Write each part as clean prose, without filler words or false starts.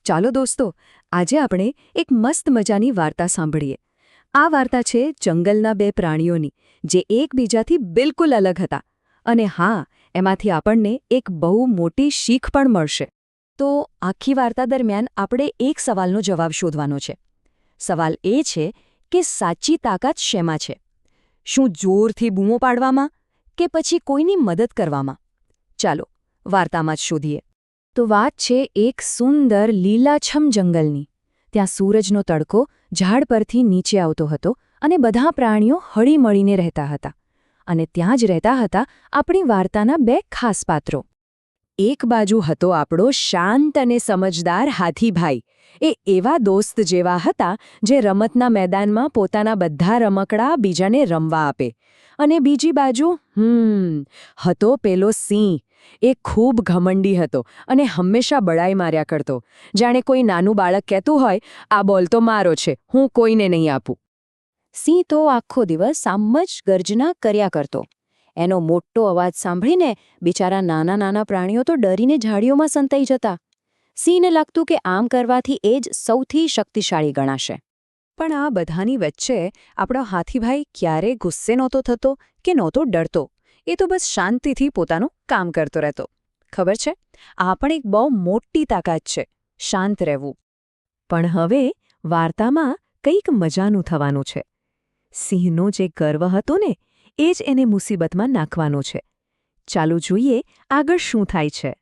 ચાલો દોસ્તો, આજે આપણે એક મસ્ત મજાની વાર્તા સાંભળીએ. આ વાર્તા છે જંગલના બે પ્રાણીઓની, જે એકબીજાથી બિલકુલ અલગ હતા. અને હા, એમાંથી આપણને એક બહુ મોટી શીખ પણ મળશે. તો આખી વાર્તા દરમિયાન આપણે એક સવાલનો જવાબ શોધવાનો છે. સવાલ એ છે કે સાચી તાકાત શેમાં છે? શું જોરથી બૂમો પાડવામાં કે પછી કોઈની મદદ કરવામાં? ચાલો વાર્તામાં જ શોધીએ. તો વાત છે એક સુંદર લીલાછમ જંગલની. ત્યાં સૂરજનો તડકો ઝાડ પરથી નીચે આવતો હતો અને બધા પ્રાણીઓ હળીમળીને રહેતા હતા. અને ત્યાં જ રહેતા હતા આપણી વાર્તાના બે ખાસ પાત્રો. એક બાજુ હતો આપણો શાંત અને સમજદાર હાથીભાઈ. એ એવા દોસ્ત જેવા હતા જે રમતના મેદાનમાં પોતાના બધા રમકડા બીજાને રમવા આપે. અને બીજી બાજુ હતો પેલો સિંહ. એ ખૂબ ઘમંડી હતો અને હંમેશા બડાઈ માર્યા કરતો. જાણે કોઈ નાનું બાળક કહેતું હોય, આ બોલ તો મારો છે, હું કોઈને નહીં આપું. સિંહ તો આખો દિવસ આમ જ ગર્જના કર્યા કરતો. એનો મોટો અવાજ સાંભળીને બિચારા નાના નાના પ્રાણીઓ તો ડરીને ઝાડીઓમાં સંતાઈ જતા. સિંહને લાગતું કે આમ કરવાથી એ જ સૌથી શક્તિશાળી ગણાશે. પણ આ બધાની વચ્ચે આપણો હાથીભાઈ ક્યારેય ગુસ્સે નહોતો થતો કે નહોતો ડરતો. એ તો બસ શાંતિથી પોતાનું કામ કરતો રહેતો. ખબર છે, આ પણ એક બહુ મોટી તાકાત છે, શાંત રહેવું. પણ હવે વાર્તામાં કંઈક મજાનું થવાનું છે. સિંહનો જે ગર્વ હતો ને, એ જ એને મુસીબતમાં નાખવાનો છે. ચાલો જોઈએ આગળ શું થાય છે.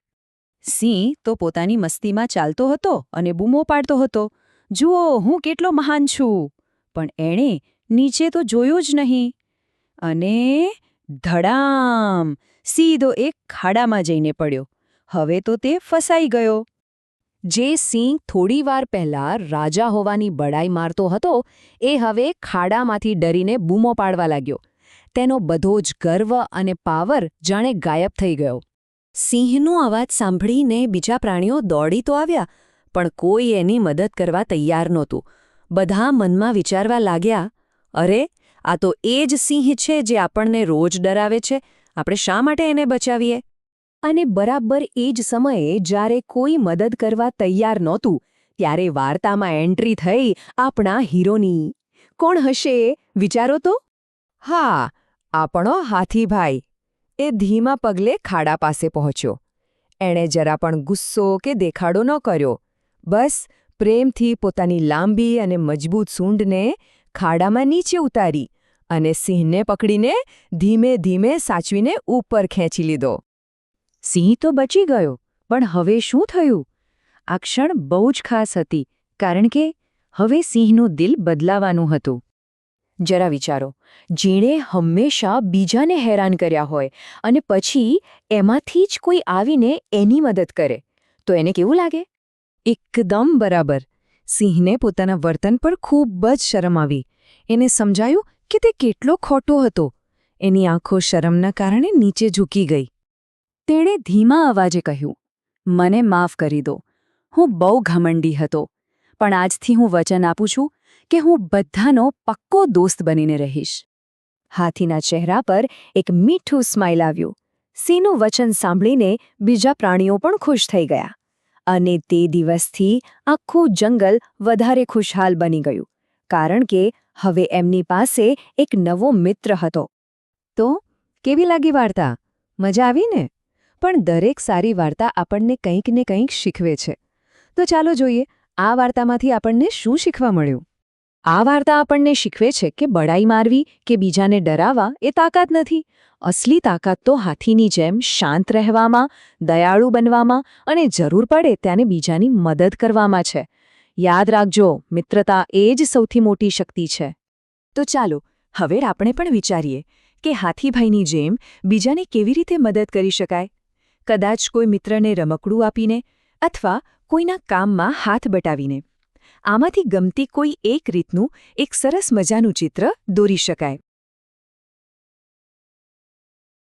સિંહ તો પોતાની મસ્તીમાં ચાલતો હતો અને બૂમો પાડતો હતો, જુઓ હું કેટલો મહાન છું. પણ એણે નીચે તો જોયું જ નહીં. અને ધડામ! સીધો એક ખાડામાં જઈને પડ્યો. હવે તો તે ફસાઈ ગયો. જે સિંહ થોડીવાર પહેલા રાજા હોવાની બડાઈ મારતો હતો, એ હવે ખાડામાંથી ડરીને બૂમો પાડવા લાગ્યો. તેનો બધો જ ગર્વ અને પાવર જાણે ગાયબ થઈ ગયો. સિંહનો અવાજ સાંભળીને બીજા પ્રાણીઓ દોડી તો આવ્યા, પણ કોઈ એની મદદ કરવા તૈયાર નહોતું. બધા મનમાં વિચારવા લાગ્યા, અરે, આ તો એ જ સિંહ છે જે આપણને રોજ ડરાવે છે, આપણે શા માટે એને બચાવીએ? અને બરાબર એ જ સમયે જ્યારે કોઈ મદદ કરવા તૈયાર નહોતું, ત્યારે વાર્તામાં એન્ટ્રી થઈ આપણા હીરોની. કોણ હશે વિચારો તો? હા, આપણો હાથીભાઈ. એ ધીમા પગલે ખાડા પાસે પહોંચ્યો. એણે જરા પણ ગુસ્સો કે દેખાડો ન કર્યો. બસ પ્રેમથી પોતાની લાંબી અને મજબૂત સૂંઢને ખાડામાં નીચે ઉતારી અને સિંહને પકડીને ધીમે ધીમે સાચવીને ઉપર ખેંચી લીધો. સિંહ તો બચી ગયો, પણ હવે શું થયું? આ ક્ષણ બહુ જ ખાસ હતી, કારણ કે હવે સિંહનું દિલ બદલાવાનું હતું. જરા વિચારો, જેણે હંમેશા બીજાને હેરાન કર્યા હોય અને પછી એમાંથી જ કોઈ આવીને એની મદદ કરે, તો એને કેવું લાગે? એકદમ બરાબર. સિંહને પોતાના વર્તન પર ખૂબ જ શરમ આવી. એને સમજાયું કે તે કેટલો ખોટો હતો. એની આંખો શરમના કારણે નીચે ઝૂકી ગઈ. તેણે ધીમા અવાજે કહ્યું, મને માફ કરી દો. હું બહુ ઘમંડી હતો. પણ આજથી હું વચન આપું છું કે હું બધાનો પક્કો દોસ્ત બનીને રહીશ. હાથીના ચહેરા પર એક મીઠું સ્માઇલ આવ્યું. સિંહનું વચન સાંભળીને બીજા પ્રાણીઓ પણ ખુશ થઈ ગયા. અને તે દિવસથી આખું જંગલ વધારે ખુશહાલ બની ગયું, કારણ કે હવે એમની પાસે એક નવો મિત્ર હતો. તો કેવી લાગી વાર્તા? મજા આવી ને? પણ દરેક સારી વાર્તા આપણને કંઈક ને કંઈક શીખવે છે. તો ચાલો જોઈએ આ વાર્તામાંથી આપણને શું શીખવા મળ્યું. આ વાર્તા આપણને શીખવે છે કે બડાઈ મારવી કે બીજાને ડરાવવા એ તાકાત નથી. અસલી તાકાત તો હાથીની જેમ શાંત રહેવામાં, દયાળુ બનવામાં અને જરૂર પડે ત્યારે બીજાની મદદ કરવામાં છે. યાદ રાખજો, મિત્રતા એ જ સૌથી મોટી શક્તિ છે. તો ચાલો હવે આપણે પણ વિચારીએ કે હાથીભાઈની જેમ બીજાને કેવી રીતે મદદ કરી શકાય. કદાચ કોઈ મિત્રને રમકડું આપીને અથવા કોઈના કામમાં હાથ બટાવીને. આમાંથી ગમતી કોઈ એક રીતનું એક સરસ મજાનું ચિત્ર દોરી શકાય.